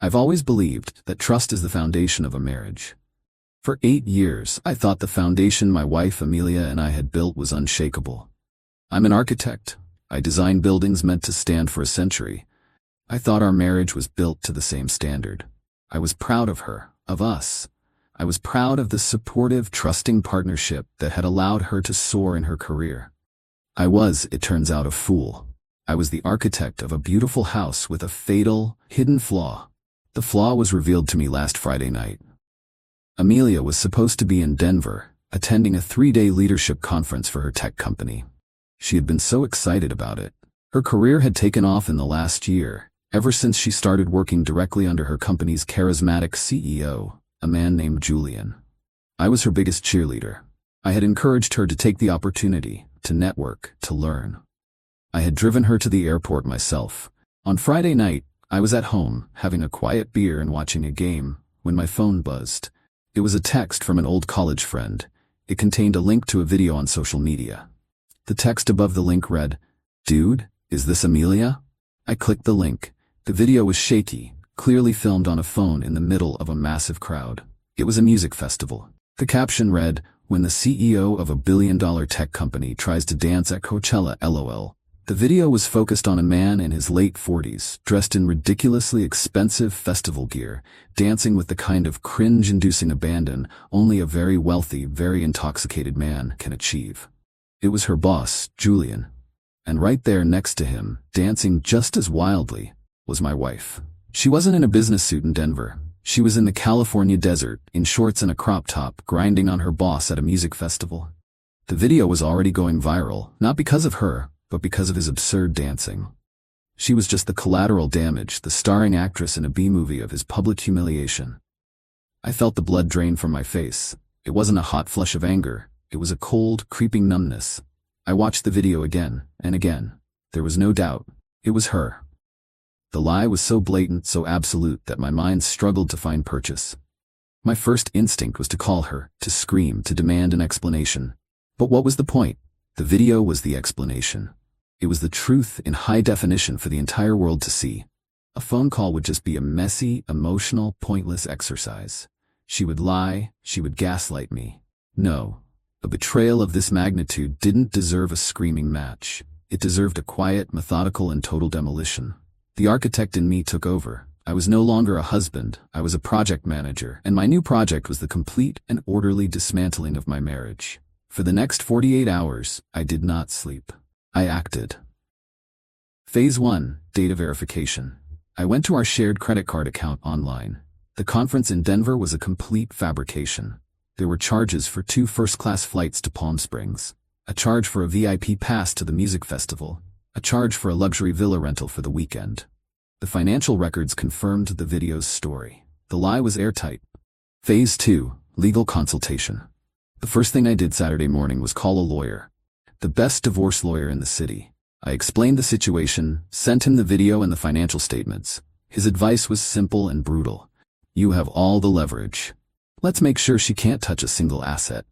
I've always believed that trust is the foundation of a marriage. For 8 years, I thought the foundation my wife Amelia and I had built was unshakable. I'm an architect. I design buildings meant to stand for a century. I thought our marriage was built to the same standard. I was proud of her, of us. I was proud of the supportive, trusting partnership that had allowed her to soar in her career. I was, it turns out, a fool. I was the architect of a beautiful house with a fatal, hidden flaw. The flaw was revealed to me last Friday night. Amelia was supposed to be in Denver, attending a 3-day leadership conference for her tech company. She had been so excited about it. Her career had taken off in the last year, ever since she started working directly under her company's charismatic CEO, a man named Julian. I was her biggest cheerleader. I had encouraged her to take the opportunity, to network, to learn. I had driven her to the airport myself. On Friday night, I was at home, having a quiet beer and watching a game, when my phone buzzed. It was a text from an old college friend. It contained a link to a video on social media. The text above the link read, "Dude, is this Amelia?" I clicked the link. The video was shaky, clearly filmed on a phone in the middle of a massive crowd. It was a music festival. The caption read, "When the CEO of a billion-dollar tech company tries to dance at Coachella, LOL." The video was focused on a man in his late 40s, dressed in ridiculously expensive festival gear, dancing with the kind of cringe-inducing abandon only a very wealthy, very intoxicated man can achieve. It was her boss, Julian. And right there next to him, dancing just as wildly, was my wife. She wasn't in a business suit in Denver. She was in the California desert, in shorts and a crop top, grinding on her boss at a music festival. The video was already going viral, not because of her, but because of his absurd dancing. She was just the collateral damage, the starring actress in a B-movie of his public humiliation. I felt the blood drain from my face. It wasn't a hot flush of anger. It was a cold, creeping numbness. I watched the video again and again. There was no doubt. It was her. The lie was so blatant, so absolute, that my mind struggled to find purchase. My first instinct was to call her, to scream, to demand an explanation. But what was the point? The video was the explanation. It was the truth in high definition for the entire world to see. A phone call would just be a messy, emotional, pointless exercise. She would lie, she would gaslight me. No, a betrayal of this magnitude didn't deserve a screaming match. It deserved a quiet, methodical, and total demolition. The architect in me took over. I was no longer a husband, I was a project manager, and my new project was the complete and orderly dismantling of my marriage. For the next 48 hours, I did not sleep. I acted. Phase 1, data verification. I went to our shared credit card account online. The conference in Denver was a complete fabrication. There were charges for 2 first-class flights to Palm Springs, a charge for a VIP pass to the music festival, a charge for a luxury villa rental for the weekend. The financial records confirmed the video's story. The lie was airtight. Phase 2, legal consultation. The first thing I did Saturday morning was call a lawyer, the best divorce lawyer in the city. I explained the situation, sent him the video and the financial statements. His advice was simple and brutal. You have all the leverage. Let's make sure she can't touch a single asset.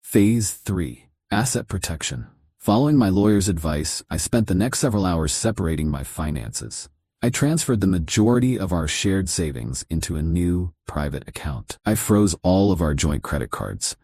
Phase 3, asset protection. Following my lawyer's advice, I spent the next several hours separating my finances. I transferred the majority of our shared savings into a new, private account. I froze all of our joint credit cards.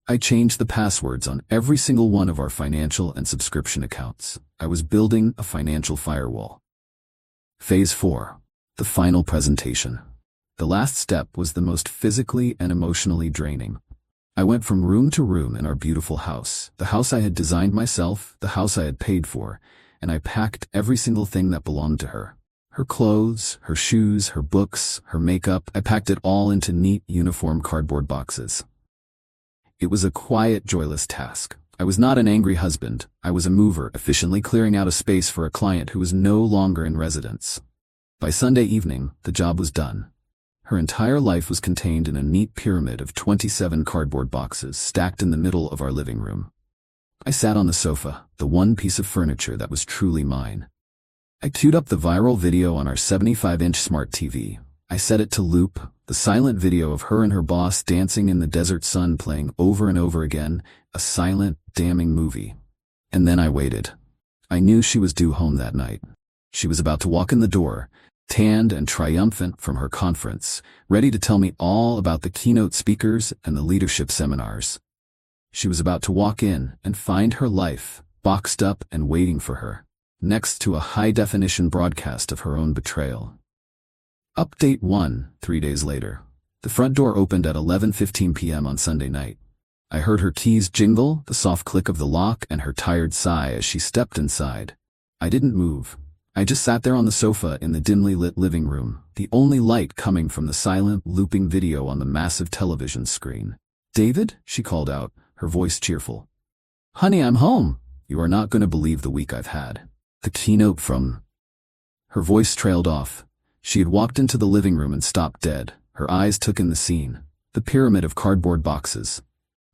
I changed the passwords on every single one of our financial and subscription accounts. I was building a financial firewall. Phase 4, the final presentation. The last step was the most physically and emotionally draining. I went from room to room in our beautiful house, the house I had designed myself, the house I had paid for, and I packed every single thing that belonged to her. Her clothes, her shoes, her books, her makeup. I packed it all into neat, uniform cardboard boxes. It was a quiet, joyless task. I was not an angry husband. I was a mover, efficiently clearing out a space for a client who was no longer in residence. By Sunday evening, the job was done. Her entire life was contained in a neat pyramid of 27 cardboard boxes stacked in the middle of our living room. I sat on the sofa, the one piece of furniture that was truly mine. I queued up the viral video on our 75-inch smart TV. I set it to loop, the silent video of her and her boss dancing in the desert sun playing over and over again, a silent, damning movie. And then I waited. I knew she was due home that night. She was about to walk in the door, tanned and triumphant from her conference, ready to tell me all about the keynote speakers and the leadership seminars. She was about to walk in and find her life boxed up and waiting for her, next to a high-definition broadcast of her own betrayal. Update 1, 3 days later. The front door opened at 11:15 p.m. on Sunday night. I heard her keys jingle, the soft click of the lock, and her tired sigh as she stepped inside. I didn't move. I just sat there on the sofa in the dimly lit living room, the only light coming from the silent, looping video on the massive television screen. "David?" she called out, her voice cheerful. "Honey, I'm home. You are not going to believe the week I've had. The keynote from..." Her voice trailed off. She had walked into the living room and stopped dead. Her eyes took in the scene, the pyramid of cardboard boxes.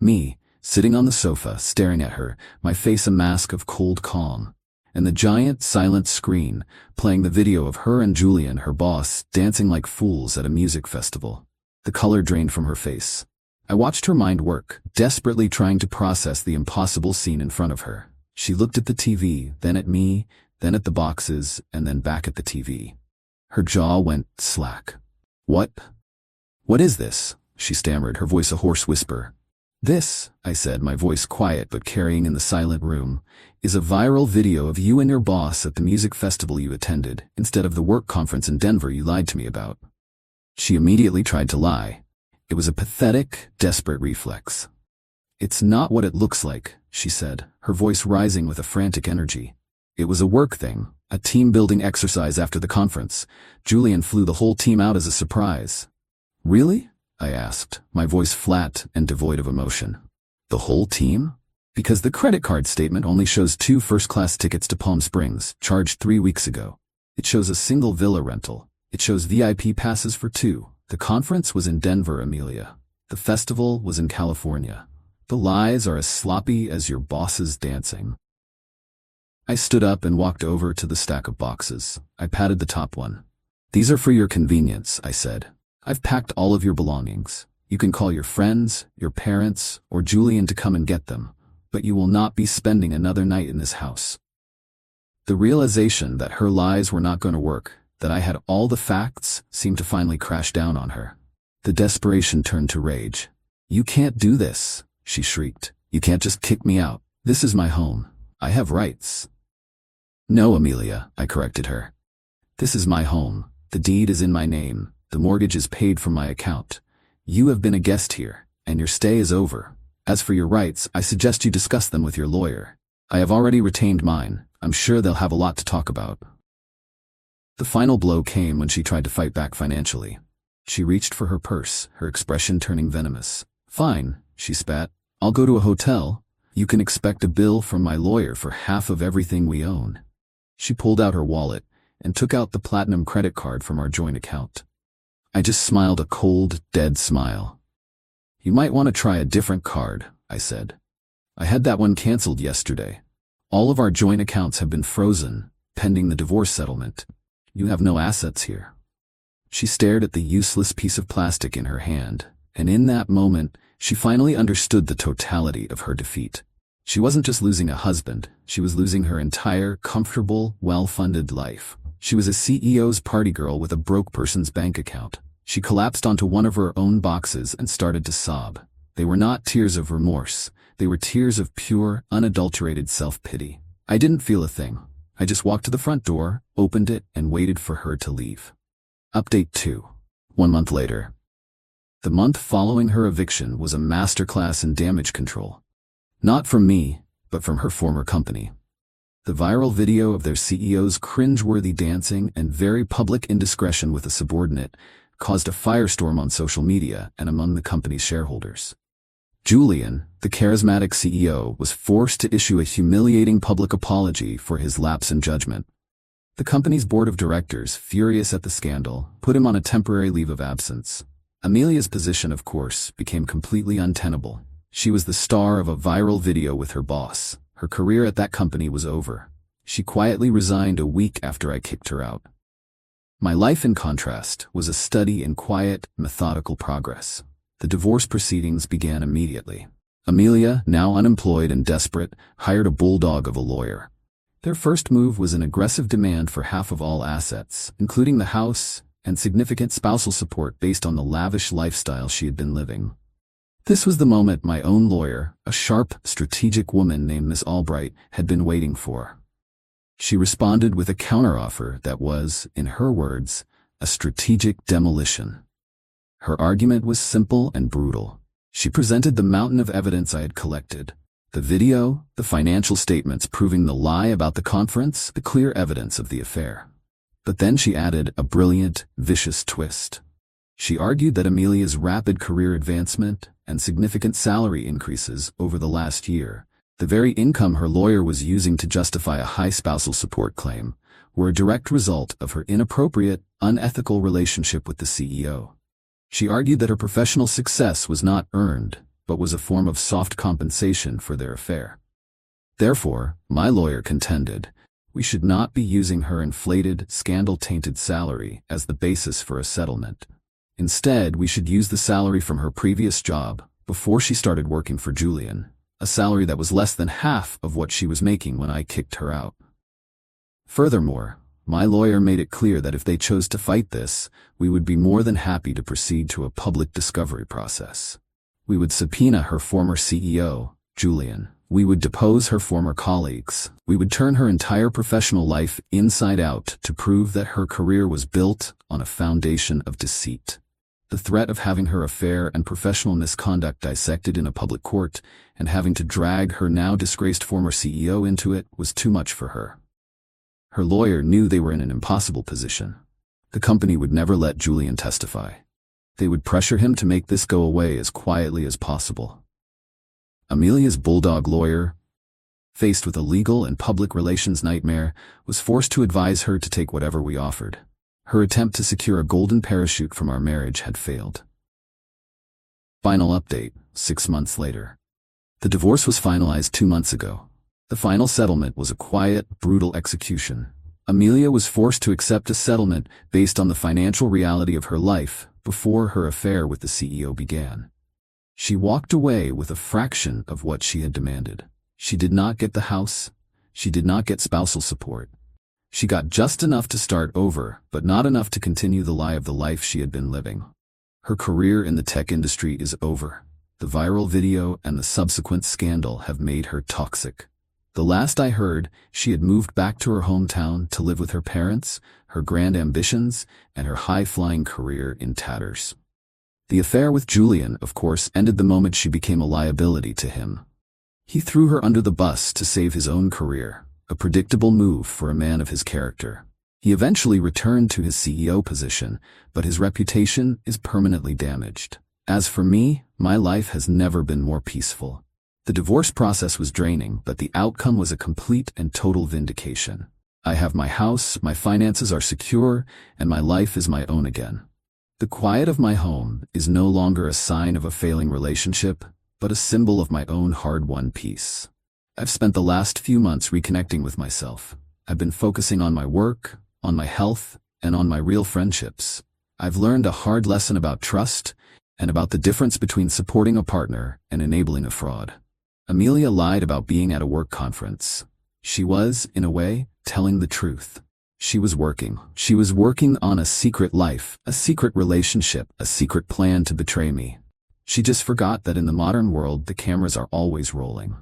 Me, sitting on the sofa, staring at her, my face a mask of cold calm. And the giant, silent screen, playing the video of her and Julian, her boss, dancing like fools at a music festival. The color drained from her face. I watched her mind work, desperately trying to process the impossible scene in front of her. She looked at the TV, then at me, then at the boxes, and then back at the TV. Her jaw went slack. What is this?" she stammered, her voice a hoarse whisper. "This," I said, my voice quiet but carrying in the silent room, "is a viral video of you and your boss at the music festival you attended, instead of the work conference in Denver you lied to me about." She immediately tried to lie. It was a pathetic, desperate reflex. "It's not what it looks like," she said, her voice rising with a frantic energy. "It was a work thing, a team-building exercise after the conference. Julian flew the whole team out as a surprise." "Really?" I asked, my voice flat and devoid of emotion. "The whole team?" "Because the credit card statement only shows 2 first-class tickets to Palm Springs, charged 3 weeks ago. It shows a single villa rental. It shows VIP passes for 2. The conference was in Denver, Amelia. The festival was in California. The lies are as sloppy as your boss's dancing." I stood up and walked over to the stack of boxes. I patted the top one. "These are for your convenience," I said. "I've packed all of your belongings. You can call your friends, your parents, or Julian to come and get them, but you will not be spending another night in this house." The realization that her lies were not going to work, that I had all the facts, seemed to finally crash down on her. The desperation turned to rage. "You can't do this," she shrieked. "You can't just kick me out. This is my home. I have rights." "No, Amelia," I corrected her. "This is my home. The deed is in my name. The mortgage is paid from my account. You have been a guest here, and your stay is over. As for your rights, I suggest you discuss them with your lawyer. I have already retained mine. I'm sure they'll have a lot to talk about." The final blow came when she tried to fight back financially. She reached for her purse, her expression turning venomous. "Fine," she spat. "I'll go to a hotel. You can expect a bill from my lawyer for half of everything we own." She pulled out her wallet and took out the platinum credit card from our joint account. I just smiled a cold, dead smile. "You might want to try a different card," I said. "I had that one canceled yesterday. All of our joint accounts have been frozen, pending the divorce settlement. You have no assets here." She stared at the useless piece of plastic in her hand, and in that moment, she finally understood the totality of her defeat. She wasn't just losing a husband, she was losing her entire, comfortable, well-funded life. She was a CEO's party girl with a broke person's bank account. She collapsed onto one of her own boxes and started to sob. They were not tears of remorse. They were tears of pure, unadulterated self-pity. I didn't feel a thing. I just walked to the front door, opened it, and waited for her to leave. Update 2. 1 month later. The month following her eviction was a masterclass in damage control. Not from me, but from her former company. The viral video of their CEO's cringe-worthy dancing and very public indiscretion with a subordinate caused a firestorm on social media and among the company's shareholders. Julian, the charismatic CEO, was forced to issue a humiliating public apology for his lapse in judgment. The company's board of directors, furious at the scandal, put him on a temporary leave of absence. Amelia's position, of course, became completely untenable. She was the star of a viral video with her boss. Her career at that company was over. She quietly resigned a week after I kicked her out. My life, in contrast, was a study in quiet, methodical progress. The divorce proceedings began immediately. Amelia, now unemployed and desperate, hired a bulldog of a lawyer. Their first move was an aggressive demand for half of all assets, including the house, and significant spousal support based on the lavish lifestyle she had been living. This was the moment my own lawyer, a sharp, strategic woman named Miss Albright, had been waiting for. She responded with a counteroffer that was, in her words, a strategic demolition. Her argument was simple and brutal. She presented the mountain of evidence I had collected. The video, the financial statements proving the lie about the conference, the clear evidence of the affair. But then she added a brilliant, vicious twist. She argued that Amelia's rapid career advancement and significant salary increases over the last year, the very income her lawyer was using to justify a high spousal support claim, were a direct result of her inappropriate, unethical relationship with the CEO. She argued that her professional success was not earned, but was a form of soft compensation for their affair. Therefore, my lawyer contended, we should not be using her inflated, scandal-tainted salary as the basis for a settlement. Instead, we should use the salary from her previous job, before she started working for Julian, a salary that was less than half of what she was making when I kicked her out. Furthermore, my lawyer made it clear that if they chose to fight this, we would be more than happy to proceed to a public discovery process. We would subpoena her former CEO, Julian. We would depose her former colleagues. We would turn her entire professional life inside out to prove that her career was built on a foundation of deceit. The threat of having her affair and professional misconduct dissected in a public court and having to drag her now disgraced former CEO into it was too much for her. Her lawyer knew they were in an impossible position. The company would never let Julian testify. They would pressure him to make this go away as quietly as possible. Amelia's bulldog lawyer, faced with a legal and public relations nightmare, was forced to advise her to take whatever we offered. Her attempt to secure a golden parachute from our marriage had failed. Final update, 6 months later. The divorce was finalized 2 months ago. The final settlement was a quiet, brutal execution. Amelia was forced to accept a settlement based on the financial reality of her life before her affair with the CEO began. She walked away with a fraction of what she had demanded. She did not get the house. She did not get spousal support. She got just enough to start over, but not enough to continue the lie of the life she had been living. Her career in the tech industry is over. The viral video and the subsequent scandal have made her toxic. The last I heard, she had moved back to her hometown to live with her parents, her grand ambitions, and her high-flying career in tatters. The affair with Julian, of course, ended the moment she became a liability to him. He threw her under the bus to save his own career, a predictable move for a man of his character. He eventually returned to his CEO position, but his reputation is permanently damaged. As for me, my life has never been more peaceful. The divorce process was draining, but the outcome was a complete and total vindication. I have my house, my finances are secure, and my life is my own again. The quiet of my home is no longer a sign of a failing relationship, but a symbol of my own hard-won peace. I've spent the last few months reconnecting with myself. I've been focusing on my work, on my health, and on my real friendships. I've learned a hard lesson about trust and about the difference between supporting a partner and enabling a fraud. Amelia lied about being at a work conference. She was, in a way, telling the truth. She was working. She was working on a secret life, a secret relationship, a secret plan to betray me. She just forgot that in the modern world the cameras are always rolling.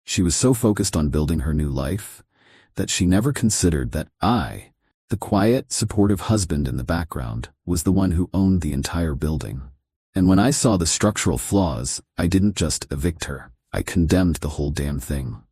She was so focused on building her new life that she never considered that I, the quiet, supportive husband in the background, was the one who owned the entire building. And when I saw the structural flaws, I didn't just evict her. I condemned the whole damn thing.